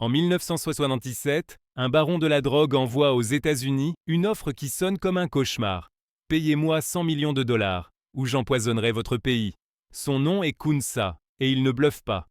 En 1977, un baron de la drogue envoie aux États-Unis une offre qui sonne comme un cauchemar. Payez-moi 100 millions de dollars, ou j'empoisonnerai votre pays. Son nom est Kunsa, et il ne bluffe pas.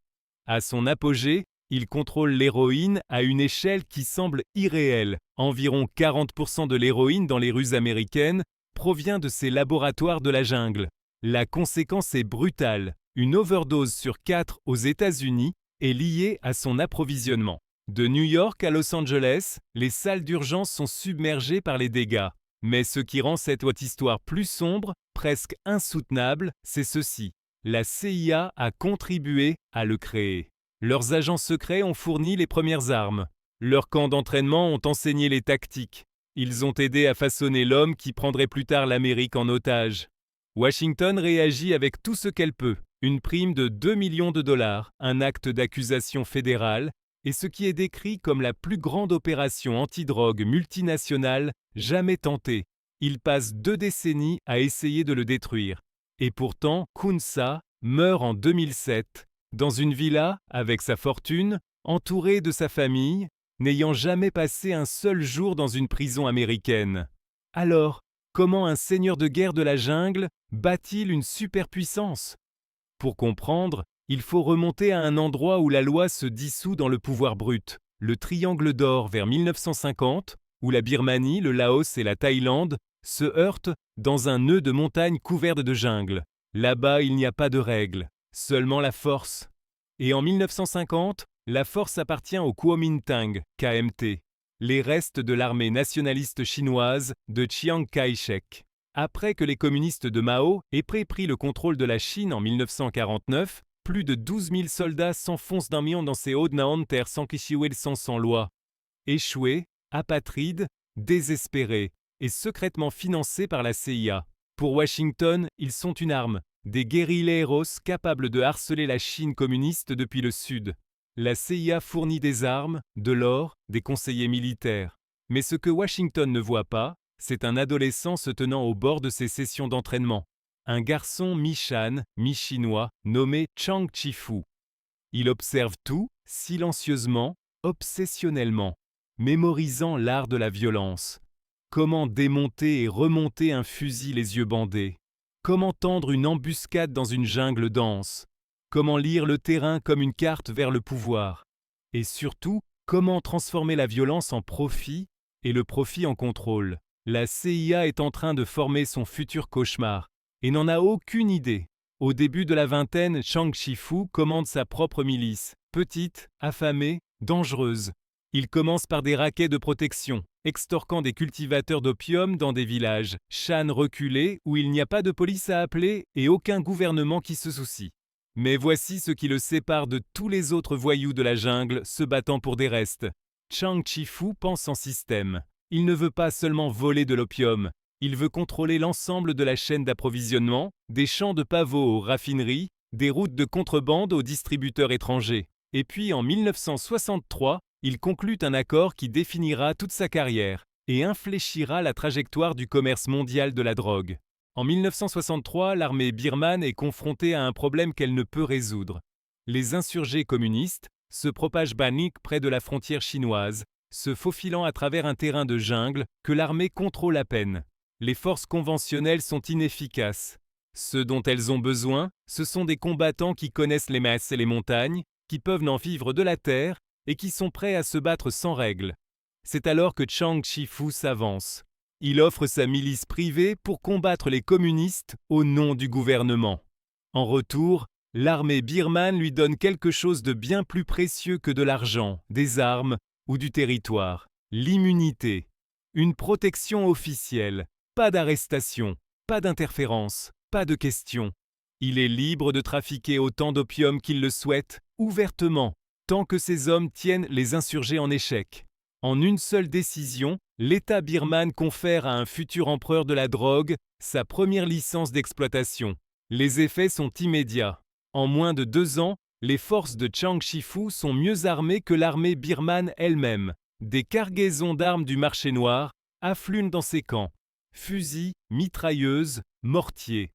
À son apogée, il contrôle l'héroïne à une échelle qui semble irréelle. Environ 40% de l'héroïne dans les rues américaines provient de ces laboratoires de la jungle. La conséquence est brutale. Une overdose sur 4 aux États-Unis est liée à son approvisionnement. De New York à Los Angeles, les salles d'urgence sont submergées par les dégâts. Mais ce qui rend cette haute histoire plus sombre, presque insoutenable, c'est ceci. La CIA a contribué à le créer. Leurs agents secrets ont fourni les premières armes. Leurs camps d'entraînement ont enseigné les tactiques. Ils ont aidé à façonner l'homme qui prendrait plus tard l'Amérique en otage. Washington réagit avec tout ce qu'elle peut. Une prime de 2 millions de dollars, un acte d'accusation fédéral, et ce qui est décrit comme la plus grande opération antidrogue multinationale jamais tentée. Il passe 2 décennies à essayer de le détruire. Et pourtant, Kunsa meurt en 2007, dans une villa, avec sa fortune, entouré de sa famille, n'ayant jamais passé un seul jour dans une prison américaine. Alors, comment un seigneur de guerre de la jungle bat-il une superpuissance ? Pour comprendre, il faut remonter à un endroit où la loi se dissout dans le pouvoir brut, le Triangle d'Or vers 1950, où la Birmanie, le Laos et la Thaïlande se heurtent dans un nœud de montagnes couvertes de jungle. Là-bas, il n'y a pas de règles, seulement la force. Et en 1950, la force appartient au Kuomintang, KMT, les restes de l'armée nationaliste chinoise de Chiang Kai-shek. Après que les communistes de Mao aient pris le contrôle de la Chine en 1949, plus de 12 000 soldats s'enfoncent d'un million dans ces hauts-de terre sans kishiwel sans loi. Échoués, apatrides, désespérés et secrètement financés par la CIA. Pour Washington, ils sont une arme, des guérilleros capables de harceler la Chine communiste depuis le Sud. La CIA fournit des armes, de l'or, des conseillers militaires. Mais ce que Washington ne voit pas, c'est un adolescent se tenant au bord de ces sessions d'entraînement. Un garçon mi-shan, mi-chinois, nommé Chang Chi-fu. Il observe tout, silencieusement, obsessionnellement, mémorisant l'art de la violence. Comment démonter et remonter un fusil les yeux bandés? Comment tendre une embuscade dans une jungle dense? Comment lire le terrain comme une carte vers le pouvoir? Et surtout, comment transformer la violence en profit et le profit en contrôle? La CIA est en train de former son futur cauchemar et n'en a aucune idée. Au début de la vingtaine, Chang Chi-fu commande sa propre milice, petite, affamée, dangereuse. Il commence par des raquets de protection, extorquant des cultivateurs d'opium dans des villages, Shan reculés où il n'y a pas de police à appeler et aucun gouvernement qui se soucie. Mais voici ce qui le sépare de tous les autres voyous de la jungle se battant pour des restes. Chang Chi-fu pense en système. Il ne veut pas seulement voler de l'opium, il veut contrôler l'ensemble de la chaîne d'approvisionnement, des champs de pavots aux raffineries, des routes de contrebande aux distributeurs étrangers. Et puis en 1963, il conclut un accord qui définira toute sa carrière et infléchira la trajectoire du commerce mondial de la drogue. En 1963, l'armée birmane est confrontée à un problème qu'elle ne peut résoudre. Les insurgés communistes se propagent Banik près de la frontière chinoise, se faufilant à travers un terrain de jungle que l'armée contrôle à peine. Les forces conventionnelles sont inefficaces. Ce dont elles ont besoin, ce sont des combattants qui connaissent les masses et les montagnes, qui peuvent en vivre de la terre et qui sont prêts à se battre sans règles. C'est alors que Chang Chi-fu s'avance. Il offre sa milice privée pour combattre les communistes au nom du gouvernement. En retour, l'armée birmane lui donne quelque chose de bien plus précieux que de l'argent, des armes ou du territoire, l'immunité. Une protection officielle, pas d'arrestation, pas d'interférence, pas de questions. Il est libre de trafiquer autant d'opium qu'il le souhaite, ouvertement, tant que ces hommes tiennent les insurgés en échec. En une seule décision, l'État birmane confère à un futur empereur de la drogue sa première licence d'exploitation. Les effets sont immédiats. En moins de 2 ans, les forces de Chang Chi-fu sont mieux armées que l'armée birmane elle-même. Des cargaisons d'armes du marché noir affluent dans ces camps. Fusils, mitrailleuses, mortiers.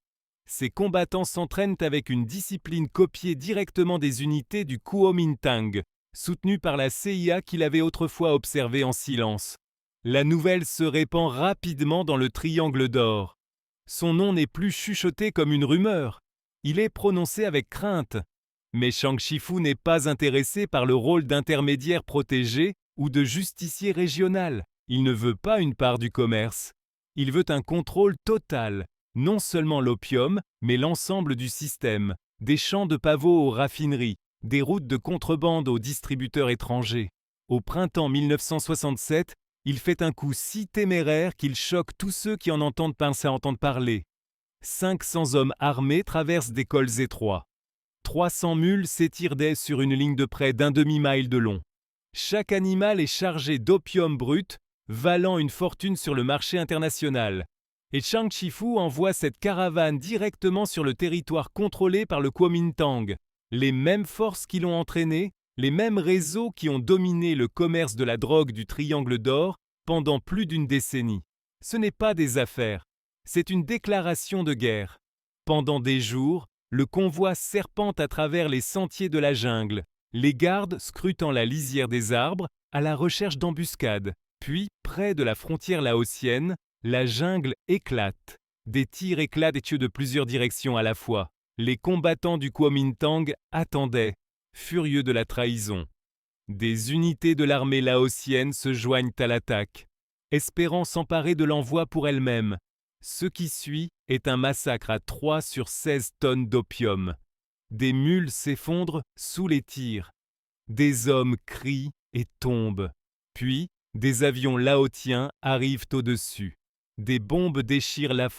Ces combattants s'entraînent avec une discipline copiée directement des unités du Kuomintang, soutenu par la CIA qu'il avait autrefois observé en silence. La nouvelle se répand rapidement dans le Triangle d'Or. Son nom n'est plus chuchoté comme une rumeur, il est prononcé avec crainte. Mais Shang Chi-Fu n'est pas intéressé par le rôle d'intermédiaire protégé ou de justicier régional. Il ne veut pas une part du commerce. Il veut un contrôle total, non seulement l'opium, mais l'ensemble du système, des champs de pavots aux raffineries, des routes de contrebande aux distributeurs étrangers. Au printemps 1967, il fait un coup si téméraire qu'il choque tous ceux qui en entendent parler. 500 hommes armés traversent des cols étroits. 300 mules s'étirent sur une ligne de près d'un demi-mile de long. Chaque animal est chargé d'opium brut, valant une fortune sur le marché international. Et Shang Chi-Fu envoie cette caravane directement sur le territoire contrôlé par le Kuomintang. Les mêmes forces qui l'ont entraîné, les mêmes réseaux qui ont dominé le commerce de la drogue du Triangle d'Or pendant plus d'une décennie. Ce n'est pas des affaires, c'est une déclaration de guerre. Pendant des jours, le convoi serpente à travers les sentiers de la jungle, les gardes scrutant la lisière des arbres à la recherche d'embuscades. Puis, près de la frontière laotienne, la jungle éclate. Des tirs éclatent de plusieurs directions à la fois. Les combattants du Kuomintang attendaient, furieux de la trahison. Des unités de l'armée laotienne se joignent à l'attaque, espérant s'emparer de l'envoi pour elles-mêmes. Ce qui suit est un massacre à 3 sur 16 tonnes d'opium. Des mules s'effondrent sous les tirs. Des hommes crient et tombent. Puis, des avions laotiens arrivent au-dessus. Des bombes déchirent la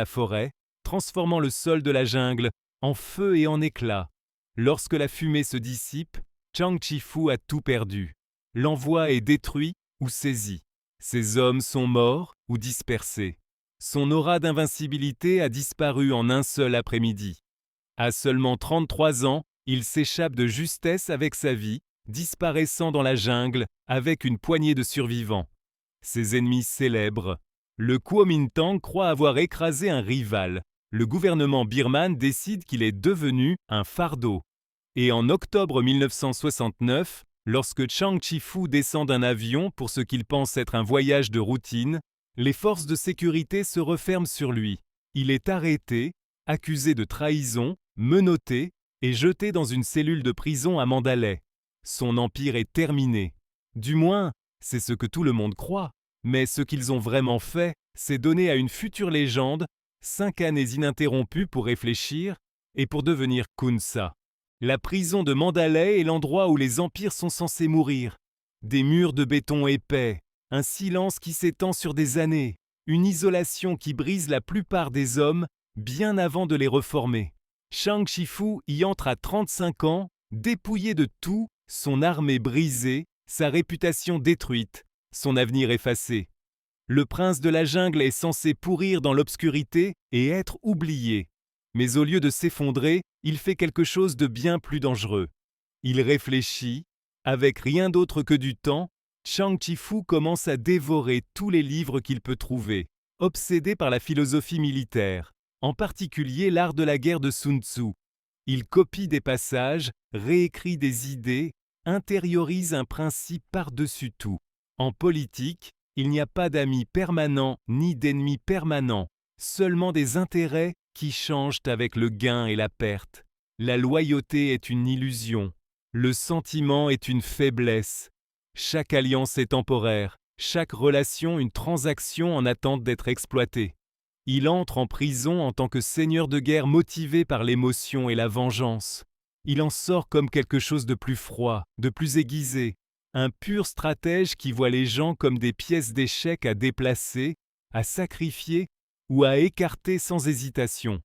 forêt, transformant le sol de la jungle en feu et en éclats. Lorsque la fumée se dissipe, Shang Chi-Fu a tout perdu. L'envoi est détruit ou saisi. Ses hommes sont morts ou dispersés. Son aura d'invincibilité a disparu en un seul après-midi. À seulement 33 ans, il s'échappe de justesse avec sa vie, disparaissant dans la jungle avec une poignée de survivants. Ses ennemis célèbrent. Le Kuomintang croit avoir écrasé un rival. Le gouvernement birman décide qu'il est devenu un fardeau. Et en octobre 1969, lorsque Shang Chi-Fu descend d'un avion pour ce qu'il pense être un voyage de routine, les forces de sécurité se referment sur lui. Il est arrêté, accusé de trahison, menotté et jeté dans une cellule de prison à Mandalay. Son empire est terminé. Du moins, c'est ce que tout le monde croit. Mais ce qu'ils ont vraiment fait, c'est donner à une future légende 5 années ininterrompues pour réfléchir et pour devenir Kunsa. La prison de Mandalay est l'endroit où les empires sont censés mourir. Des murs de béton épais, un silence qui s'étend sur des années, une isolation qui brise la plupart des hommes bien avant de les reformer. Shang Chi-Fu y entre à 35 ans, dépouillé de tout, son armée brisée, sa réputation détruite, son avenir effacé. Le prince de la jungle est censé pourrir dans l'obscurité et être oublié. Mais au lieu de s'effondrer, il fait quelque chose de bien plus dangereux. Il réfléchit, avec rien d'autre que du temps, Shang Chi-Fu commence à dévorer tous les livres qu'il peut trouver, obsédé par la philosophie militaire, en particulier l'art de la guerre de Sun Tzu. Il copie des passages, réécrit des idées, intériorise un principe par-dessus tout. En politique, il n'y a pas d'amis permanents ni d'ennemis permanents, seulement des intérêts qui changent avec le gain et la perte. La loyauté est une illusion, le sentiment est une faiblesse. Chaque alliance est temporaire, chaque relation une transaction en attente d'être exploitée. Il entre en prison en tant que seigneur de guerre motivé par l'émotion et la vengeance. Il en sort comme quelque chose de plus froid, de plus aiguisé, un pur stratège qui voit les gens comme des pièces d'échecs à déplacer, à sacrifier ou à écarter sans hésitation.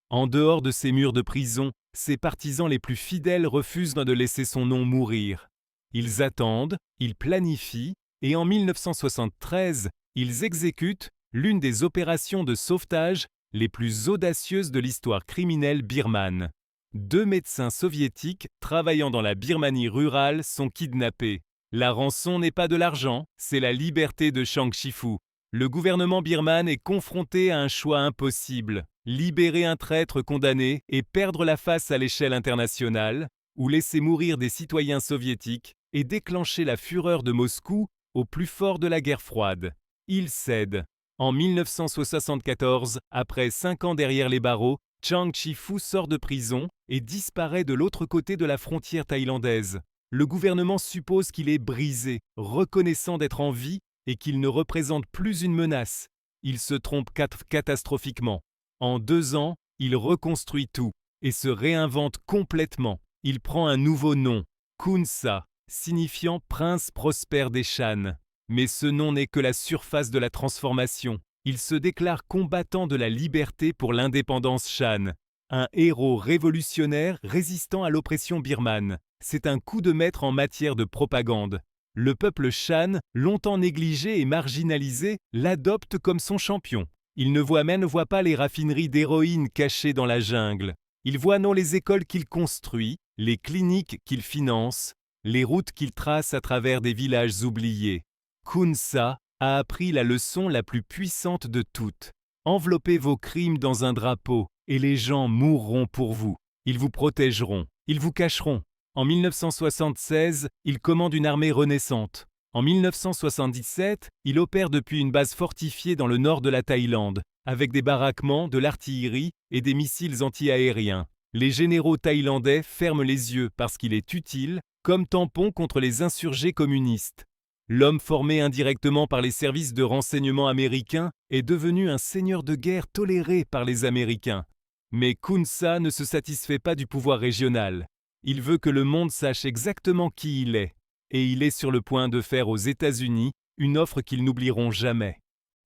En dehors de ces murs de prison, ses partisans les plus fidèles refusent de laisser son nom mourir. Ils attendent, ils planifient, et en 1973, ils exécutent l'une des opérations de sauvetage les plus audacieuses de l'histoire criminelle birmane. 2 médecins soviétiques travaillant dans la Birmanie rurale sont kidnappés. La rançon n'est pas de l'argent, c'est la liberté de Shang Chi-Fu. Le gouvernement birman est confronté à un choix impossible. Libérer un traître condamné et perdre la face à l'échelle internationale, ou laisser mourir des citoyens soviétiques et déclencher la fureur de Moscou au plus fort de la guerre froide. Il cède. En 1974, après 5 ans derrière les barreaux, Chang Chi-fu sort de prison et disparaît de l'autre côté de la frontière thaïlandaise. Le gouvernement suppose qu'il est brisé, reconnaissant d'être en vie et qu'il ne représente plus une menace. Il se trompe catastrophiquement. En 2 ans, il reconstruit tout et se réinvente complètement. Il prend un nouveau nom, Khun Sa, signifiant prince prospère des Shan. Mais ce nom n'est que la surface de la transformation. Il se déclare combattant de la liberté pour l'indépendance Shan. Un héros révolutionnaire résistant à l'oppression birmane. C'est un coup de maître en matière de propagande. Le peuple Shan, longtemps négligé et marginalisé, l'adopte comme son champion. Il ne voit pas les raffineries d'héroïne cachées dans la jungle. Il voit non les écoles qu'il construit, les cliniques qu'il finance, les routes qu'il trace à travers des villages oubliés. Khun Sa a appris la leçon la plus puissante de toutes. Enveloppez vos crimes dans un drapeau et les gens mourront pour vous. Ils vous protégeront, ils vous cacheront. En 1976, il commande une armée renaissante. En 1977, il opère depuis une base fortifiée dans le nord de la Thaïlande, avec des baraquements, de l'artillerie et des missiles anti-aériens. Les généraux thaïlandais ferment les yeux parce qu'il est utile, comme tampon contre les insurgés communistes. L'homme formé indirectement par les services de renseignement américains est devenu un seigneur de guerre toléré par les Américains. Mais Khun Sa ne se satisfait pas du pouvoir régional. Il veut que le monde sache exactement qui il est. Et il est sur le point de faire aux États-Unis une offre qu'ils n'oublieront jamais.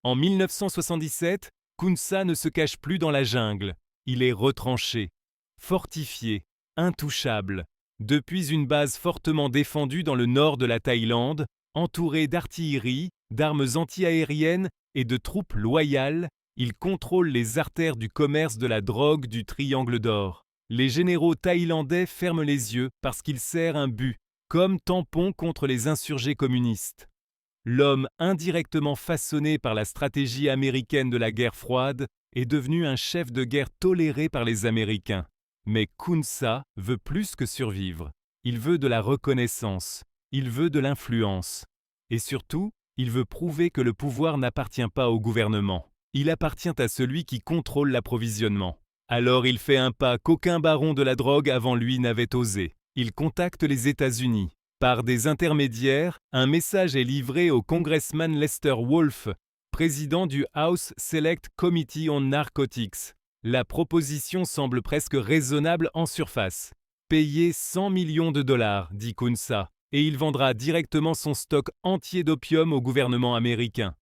En 1977, Khun Sa ne se cache plus dans la jungle. Il est retranché, fortifié, intouchable, depuis une base fortement défendue dans le nord de la Thaïlande, entouré d'artillerie, d'armes anti-aériennes et de troupes loyales, il contrôle les artères du commerce de la drogue du Triangle d'Or. Les généraux thaïlandais ferment les yeux parce qu'il sert un but, comme tampon contre les insurgés communistes. L'homme indirectement façonné par la stratégie américaine de la guerre froide est devenu un chef de guerre toléré par les Américains. Mais Khun Sa veut plus que survivre. Il veut de la reconnaissance. Il veut de l'influence. Et surtout, il veut prouver que le pouvoir n'appartient pas au gouvernement. Il appartient à celui qui contrôle l'approvisionnement. Alors il fait un pas qu'aucun baron de la drogue avant lui n'avait osé. Il contacte les États-Unis. Par des intermédiaires, un message est livré au congressman Lester Wolf, président du House Select Committee on Narcotics. La proposition semble presque raisonnable en surface. Payez 100 millions de dollars, dit Khun Sa, et il vendra directement son stock entier d'opium au gouvernement américain.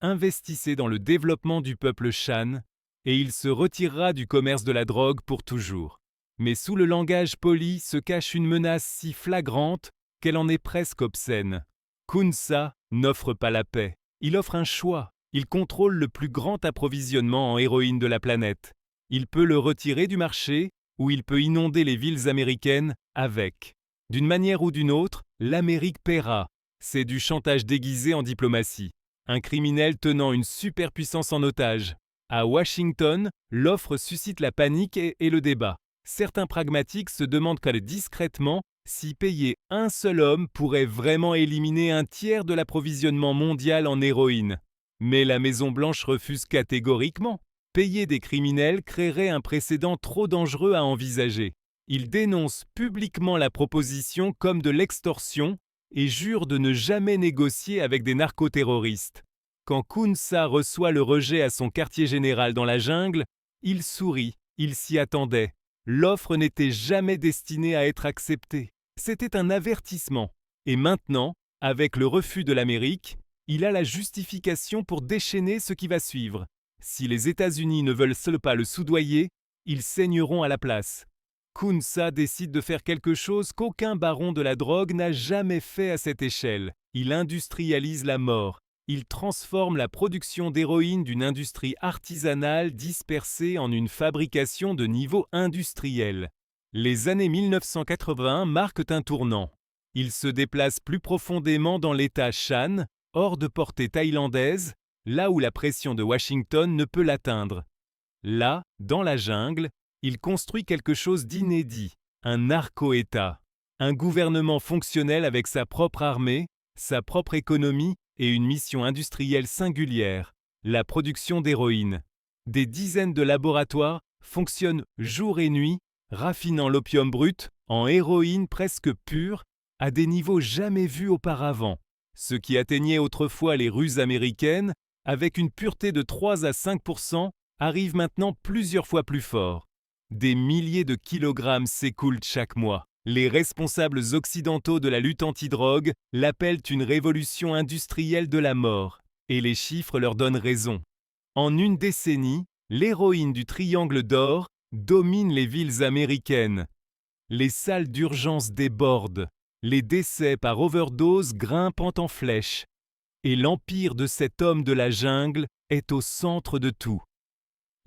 Investissez dans le développement du peuple Shan, et il se retirera du commerce de la drogue pour toujours. Mais sous le langage poli se cache une menace si flagrante qu'elle en est presque obscène. Khun Sa n'offre pas la paix, il offre un choix. Il contrôle le plus grand approvisionnement en héroïne de la planète. Il peut le retirer du marché ou il peut inonder les villes américaines avec. D'une manière ou d'une autre, l'Amérique paiera. C'est du chantage déguisé en diplomatie. Un criminel tenant une superpuissance en otage. À Washington, l'offre suscite la panique et le débat. Certains pragmatiques se demandent discrètement si payer un seul homme pourrait vraiment éliminer un tiers de l'approvisionnement mondial en héroïne. Mais la Maison-Blanche refuse catégoriquement. Payer des criminels créerait un précédent trop dangereux à envisager. Il dénonce publiquement la proposition comme de l'extorsion et jure de ne jamais négocier avec des narcoterroristes. Quand Khun Sa reçoit le rejet à son quartier général dans la jungle, il sourit, il s'y attendait. L'offre n'était jamais destinée à être acceptée. C'était un avertissement. Et maintenant, avec le refus de l'Amérique, il a la justification pour déchaîner ce qui va suivre. Si les États-Unis ne veulent seul pas le soudoyer, ils saigneront à la place. Khun Sa décide de faire quelque chose qu'aucun baron de la drogue n'a jamais fait à cette échelle. Il industrialise la mort. Il transforme la production d'héroïne d'une industrie artisanale dispersée en une fabrication de niveau industriel. Les années 1980 marquent un tournant. Il se déplace plus profondément dans l'État Shan, hors de portée thaïlandaise, là où la pression de Washington ne peut l'atteindre. Là, dans la jungle, il construit quelque chose d'inédit, un narco-État, un gouvernement fonctionnel avec sa propre armée, sa propre économie et une mission industrielle singulière, la production d'héroïne. Des dizaines de laboratoires fonctionnent jour et nuit, raffinant l'opium brut en héroïne presque pure à des niveaux jamais vus auparavant. Ce qui atteignait autrefois les rues américaines, avec une pureté de 3 à 5%, arrive maintenant plusieurs fois plus fort. Des milliers de kilogrammes s'écoulent chaque mois. Les responsables occidentaux de la lutte antidrogue l'appellent une révolution industrielle de la mort, et les chiffres leur donnent raison. En une décennie, l'héroïne du Triangle d'Or domine les villes américaines. Les salles d'urgence débordent, les décès par overdose grimpant en flèche, et l'empire de cet homme de la jungle est au centre de tout.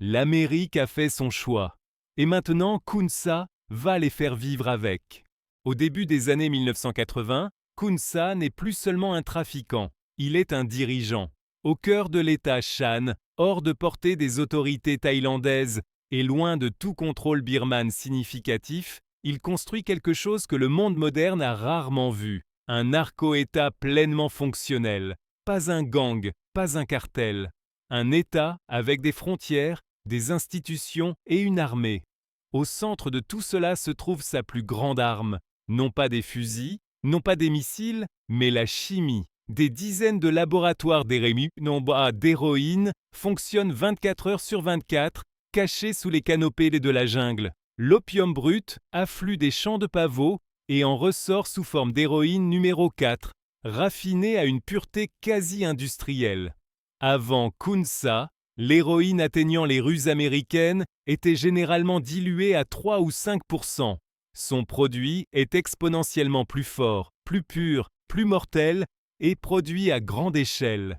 L'Amérique a fait son choix, et maintenant Kunsa va les faire vivre avec. Au début des années 1980, Kunsa n'est plus seulement un trafiquant, il est un dirigeant. Au cœur de l'État Shan, hors de portée des autorités thaïlandaises et loin de tout contrôle birman significatif, il construit quelque chose que le monde moderne a rarement vu, un narco-État pleinement fonctionnel, pas un gang, pas un cartel, un État avec des frontières, des institutions et une armée. Au centre de tout cela se trouve sa plus grande arme, non pas des fusils, non pas des missiles, mais la chimie. Des dizaines de laboratoires d'héroïne fonctionnent 24 heures sur 24, cachés sous les canopées de la jungle. L'opium brut afflue des champs de pavots et en ressort sous forme d'héroïne numéro 4, raffinée à une pureté quasi industrielle. Avant Kunsa, l'héroïne atteignant les rues américaines était généralement diluée à 3 ou 5%. Son produit est exponentiellement plus fort, plus pur, plus mortel et produit à grande échelle.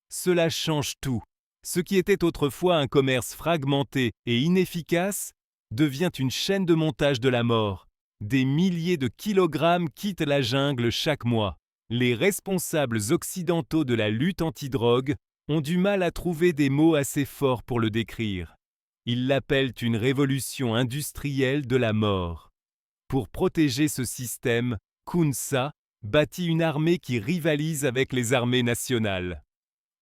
Cela change tout. Ce qui était autrefois un commerce fragmenté et inefficace devient une chaîne de montage de la mort. Des milliers de kilogrammes quittent la jungle chaque mois. Les responsables occidentaux de la lutte antidrogue ont du mal à trouver des mots assez forts pour le décrire. Ils l'appellent une révolution industrielle de la mort. Pour protéger ce système, Kunsa bâtit une armée qui rivalise avec les armées nationales.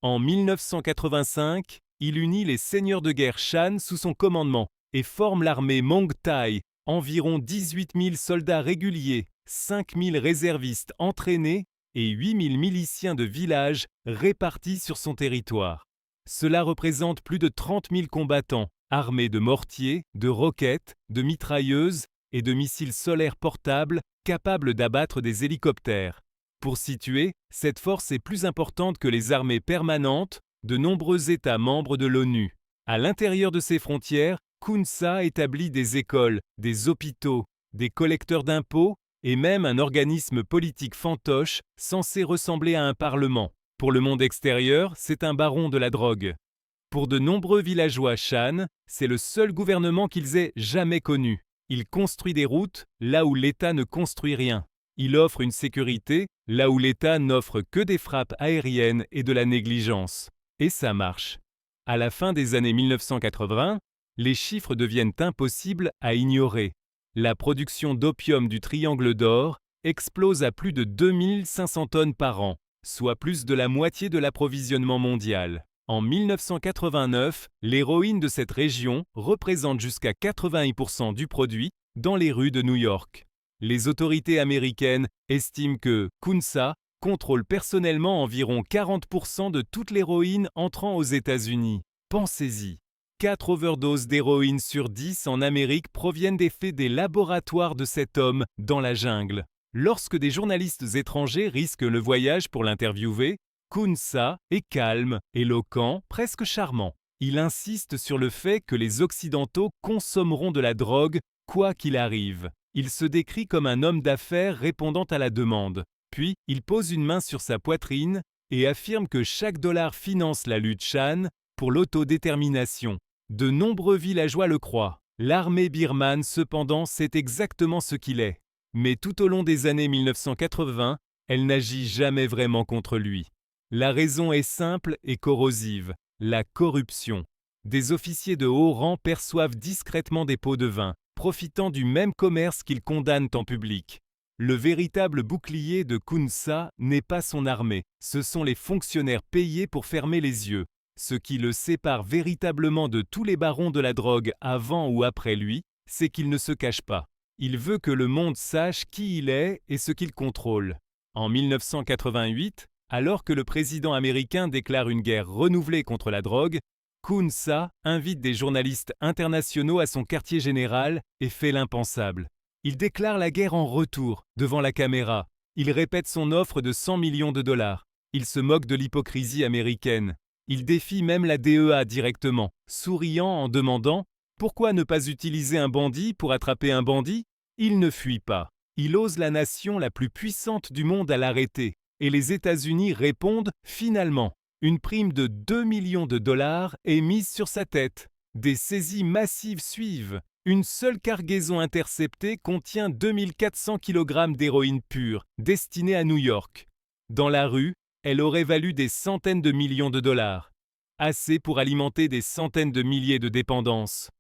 En 1985, il unit les seigneurs de guerre Shan sous son commandement et forme l'armée Mong Thai, environ 18 000 soldats réguliers, 5 000 réservistes entraînés et 8 000 miliciens de village répartis sur son territoire. Cela représente plus de 30 000 combattants, armés de mortiers, de roquettes, de mitrailleuses et de missiles solaires portables capables d'abattre des hélicoptères. Pour situer, cette force est plus importante que les armées permanentes de nombreux États membres de l'ONU. À l'intérieur de ses frontières, Kunsa établit des écoles, des hôpitaux, des collecteurs d'impôts et même un organisme politique fantoche censé ressembler à un parlement. Pour le monde extérieur, c'est un baron de la drogue. Pour de nombreux villageois Shan, c'est le seul gouvernement qu'ils aient jamais connu. Il construit des routes là où l'État ne construit rien. Il offre une sécurité là où l'État n'offre que des frappes aériennes et de la négligence. Et ça marche. À la fin des années 1980, les chiffres deviennent impossibles à ignorer. La production d'opium du Triangle d'Or explose à plus de 2500 tonnes par an, soit plus de la moitié de l'approvisionnement mondial. En 1989, l'héroïne de cette région représente jusqu'à 80% du produit dans les rues de New York. Les autorités américaines estiment que Kunsa contrôle personnellement environ 40% de toute l'héroïne entrant aux États-Unis. Pensez-y. 4 overdoses d'héroïne sur 10 en Amérique proviennent des faits des laboratoires de cet homme dans la jungle. Lorsque des journalistes étrangers risquent le voyage pour l'interviewer, Kunsa est calme, éloquent, presque charmant. Il insiste sur le fait que les Occidentaux consommeront de la drogue quoi qu'il arrive. Il se décrit comme un homme d'affaires répondant à la demande. Puis, il pose une main sur sa poitrine et affirme que chaque dollar finance la lutte Shan pour l'autodétermination. De nombreux villageois le croient. L'armée birmane, cependant, sait exactement ce qu'il est. Mais tout au long des années 1980, elle n'agit jamais vraiment contre lui. La raison est simple et corrosive, la corruption. Des officiers de haut rang perçoivent discrètement des pots de vin, profitant du même commerce qu'ils condamnent en public. Le véritable bouclier de Khun Sa n'est pas son armée, ce sont les fonctionnaires payés pour fermer les yeux. Ce qui le sépare véritablement de tous les barons de la drogue avant ou après lui, c'est qu'il ne se cache pas. Il veut que le monde sache qui il est et ce qu'il contrôle. En 1988, alors que le président américain déclare une guerre renouvelée contre la drogue, Khun Sa invite des journalistes internationaux à son quartier général et fait l'impensable. Il déclare la guerre en retour, devant la caméra. Il répète son offre de 100 millions de dollars. Il se moque de l'hypocrisie américaine. Il défie même la DEA directement, souriant en demandant « Pourquoi ne pas utiliser un bandit pour attraper un bandit ?» Il ne fuit pas. Il ose la nation la plus puissante du monde à l'arrêter. Et les États-Unis répondent « Finalement ». Une prime de 2 millions de dollars est mise sur sa tête. Des saisies massives suivent. Une seule cargaison interceptée contient 2400 kg d'héroïne pure, destinée à New York. Dans la rue, elle aurait valu des centaines de millions de dollars. Assez pour alimenter des centaines de milliers de dépendances.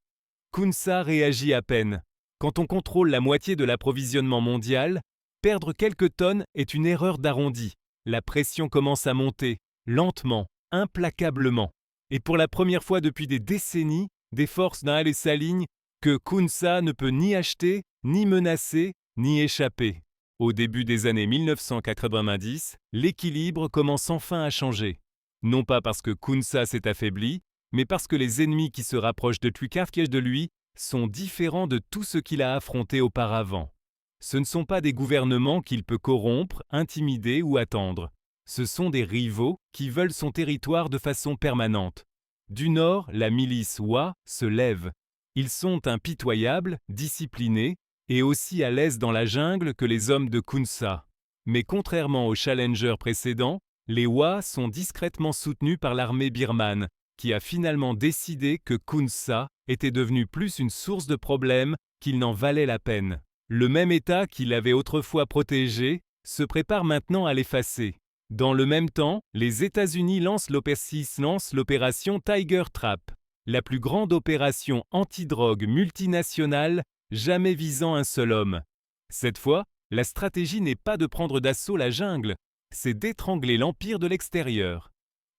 Khun Sa réagit à peine. Quand on contrôle la moitié de l'approvisionnement mondial, perdre quelques tonnes est une erreur d'arrondi. La pression commence à monter. Lentement, implacablement. Et pour la première fois depuis des décennies, des forces d'un et s'alignent que Khun Sa ne peut ni acheter, ni menacer, ni échapper. Au début des années 1990, l'équilibre commence enfin à changer. Non pas parce que Khun Sa s'est affaibli, mais parce que les ennemis qui se rapprochent de lui sont différents de tout ce qu'il a affronté auparavant. Ce ne sont pas des gouvernements qu'il peut corrompre, intimider ou attendre. Ce sont des rivaux qui veulent son territoire de façon permanente. Du nord, la milice Wa se lève. Ils sont impitoyables, disciplinés et aussi à l'aise dans la jungle que les hommes de Khun Sa. Mais contrairement aux challengers précédents, les Wa sont discrètement soutenus par l'armée birmane, qui a finalement décidé que Khun Sa était devenu plus une source de problèmes qu'il n'en valait la peine. Le même État qui l'avait autrefois protégé se prépare maintenant à l'effacer. Dans le même temps, les États-Unis lancent l'opération Tiger Trap, la plus grande opération antidrogue multinationale jamais visant un seul homme. Cette fois, la stratégie n'est pas de prendre d'assaut la jungle, c'est d'étrangler l'empire de l'extérieur.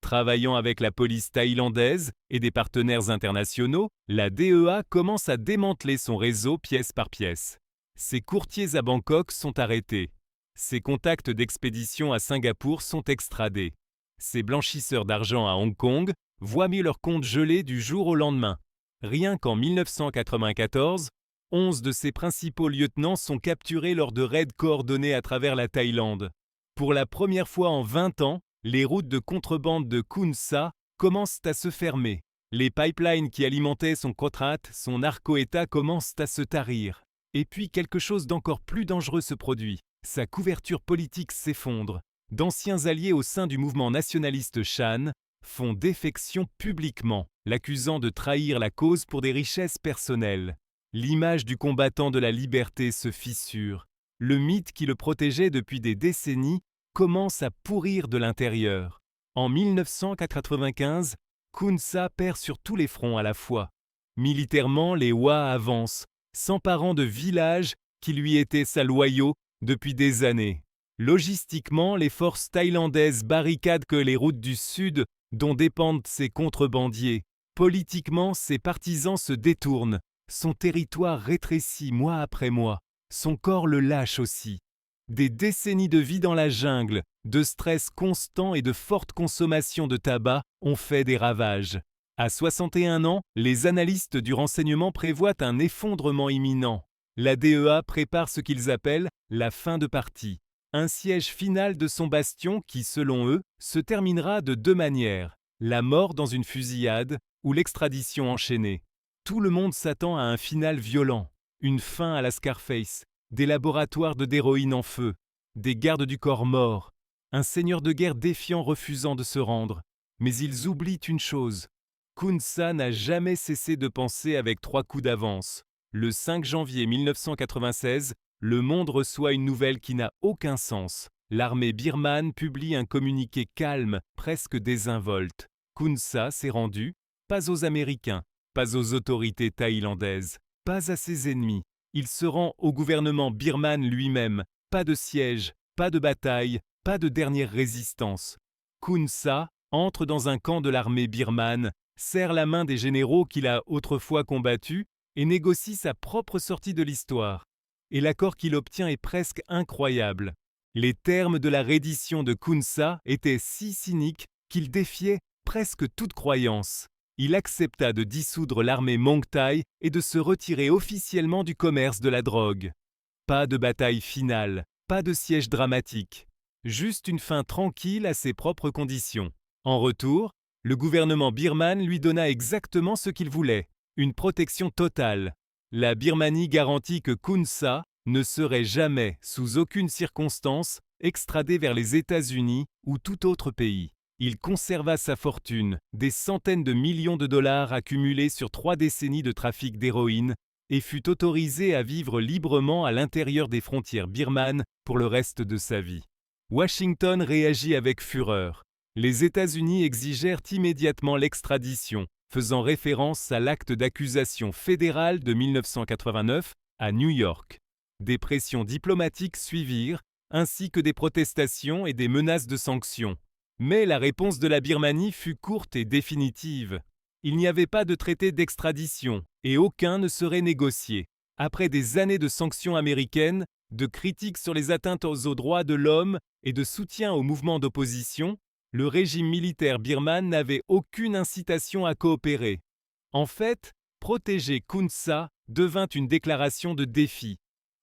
Travaillant avec la police thaïlandaise et des partenaires internationaux, la DEA commence à démanteler son réseau pièce par pièce. Ses courtiers à Bangkok sont arrêtés. Ses contacts d'expédition à Singapour sont extradés. Ses blanchisseurs d'argent à Hong Kong voient mis leurs comptes gelés du jour au lendemain. Rien qu'en 1994, 11 de ses principaux lieutenants sont capturés lors de raids coordonnés à travers la Thaïlande. Pour la première fois en 20 ans, les routes de contrebande de Khun Sa commencent à se fermer. Les pipelines qui alimentaient son Kotrat, son narco-État commencent à se tarir. Et puis quelque chose d'encore plus dangereux se produit. Sa couverture politique s'effondre. D'anciens alliés au sein du mouvement nationaliste Shan font défection publiquement, l'accusant de trahir la cause pour des richesses personnelles. L'image du combattant de la liberté se fissure. Le mythe qui le protégeait depuis des décennies commence à pourrir de l'intérieur. En 1995, Khun Sa perd sur tous les fronts à la fois. Militairement, les Wa avancent, s'emparant de villages qui lui étaient sa loyaux depuis des années. Logistiquement, les forces thaïlandaises barricadent que les routes du sud dont dépendent ses contrebandiers. Politiquement, ses partisans se détournent. Son territoire rétrécit mois après mois. Son corps le lâche aussi. Des décennies de vie dans la jungle, de stress constant et de forte consommation de tabac ont fait des ravages. À 61 ans, les analystes du renseignement prévoient un effondrement imminent. La DEA prépare ce qu'ils appellent la fin de partie. Un siège final de son bastion qui, selon eux, se terminera de deux manières. La mort dans une fusillade ou l'extradition enchaînée. Tout le monde s'attend à un final violent. Une fin à la Scarface. Des laboratoires d'héroïne en feu. Des gardes du corps morts. Un seigneur de guerre défiant refusant de se rendre. Mais ils oublient une chose. Khun Sa n'a jamais cessé de penser avec 3 coups d'avance. Le 5 janvier 1996, le monde reçoit une nouvelle qui n'a aucun sens. L'armée birmane publie un communiqué calme, presque désinvolte. Khun Sa s'est rendu, pas aux Américains, pas aux autorités thaïlandaises, pas à ses ennemis. Il se rend au gouvernement birmane lui-même. Pas de siège, pas de bataille, pas de dernière résistance. Kun Sa entre dans un camp de l'armée birmane, serre la main des généraux qu'il a autrefois combattus et négocie sa propre sortie de l'histoire. Et l'accord qu'il obtient est presque incroyable. Les termes de la reddition de Kun Sa étaient si cyniques qu'il défiait presque toute croyance. Il accepta de dissoudre l'armée Mongtai et de se retirer officiellement du commerce de la drogue. Pas de bataille finale, pas de siège dramatique, juste une fin tranquille à ses propres conditions. En retour, le gouvernement birmane lui donna exactement ce qu'il voulait, une protection totale. La Birmanie garantit que Kun Sa ne serait jamais, sous aucune circonstance, extradé vers les États-Unis ou tout autre pays. Il conserva sa fortune, des centaines de millions de dollars accumulés sur 3 décennies de trafic d'héroïne, et fut autorisé à vivre librement à l'intérieur des frontières birmanes pour le reste de sa vie. Washington réagit avec fureur. Les États-Unis exigèrent immédiatement l'extradition, faisant référence à l'acte d'accusation fédéral de 1989 à New York. Des pressions diplomatiques suivirent, ainsi que des protestations et des menaces de sanctions. Mais la réponse de la Birmanie fut courte et définitive. Il n'y avait pas de traité d'extradition et aucun ne serait négocié. Après des années de sanctions américaines, de critiques sur les atteintes aux droits de l'homme et de soutien aux mouvements d'opposition, le régime militaire birman n'avait aucune incitation à coopérer. En fait, protéger Kun Sa devint une déclaration de défi.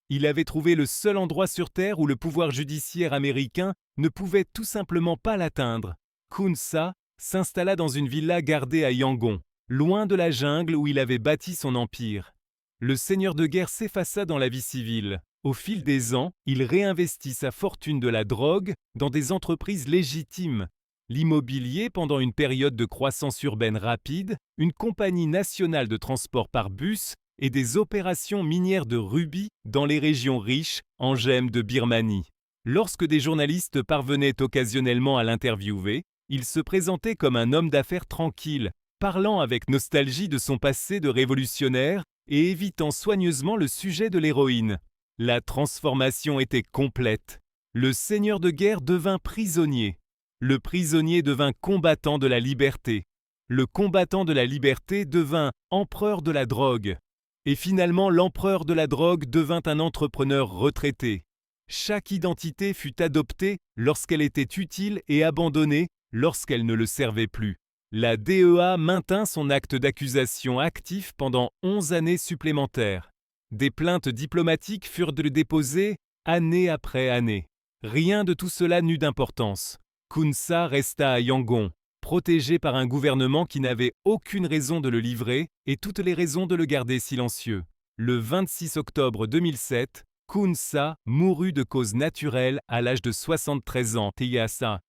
Il avait trouvé le seul endroit sur Terre où le pouvoir judiciaire américain ne pouvait tout simplement pas l'atteindre. Kun Sa s'installa dans une villa gardée à Yangon, loin de la jungle où il avait bâti son empire. Le seigneur de guerre s'effaça dans la vie civile. Au fil des ans, il réinvestit sa fortune de la drogue dans des entreprises légitimes. L'immobilier pendant une période de croissance urbaine rapide, une compagnie nationale de transport par bus et des opérations minières de rubis dans les régions riches en gemmes de Birmanie. Lorsque des journalistes parvenaient occasionnellement à l'interviewer, il se présentait comme un homme d'affaires tranquille, parlant avec nostalgie de son passé de révolutionnaire et évitant soigneusement le sujet de l'héroïne. La transformation était complète. Le seigneur de guerre devint prisonnier. Le prisonnier devint combattant de la liberté. Le combattant de la liberté devint empereur de la drogue. Et finalement, l'empereur de la drogue devint un entrepreneur retraité. Chaque identité fut adoptée lorsqu'elle était utile et abandonnée lorsqu'elle ne le servait plus. La DEA maintint son acte d'accusation actif pendant 11 années supplémentaires. Des plaintes diplomatiques furent déposées année après année. Rien de tout cela n'eut d'importance. Kun Sa resta à Yangon, protégé par un gouvernement qui n'avait aucune raison de le livrer et toutes les raisons de le garder silencieux. Le 26 octobre 2007, Kun Sa mourut de cause naturelle à l'âge de 73 ans.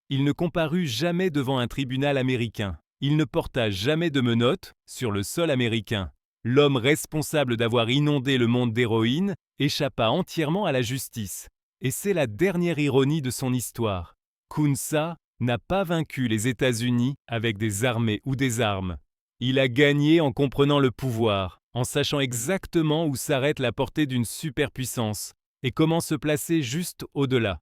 Il ne comparut jamais devant un tribunal américain. Il ne porta jamais de menottes sur le sol américain. L'homme responsable d'avoir inondé le monde d'héroïne échappa entièrement à la justice. Et c'est la dernière ironie de son histoire. Kun Sa n'a pas vaincu les États-Unis avec des armées ou des armes. Il a gagné en comprenant le pouvoir, en sachant exactement où s'arrête la portée d'une superpuissance et comment se placer juste au-delà.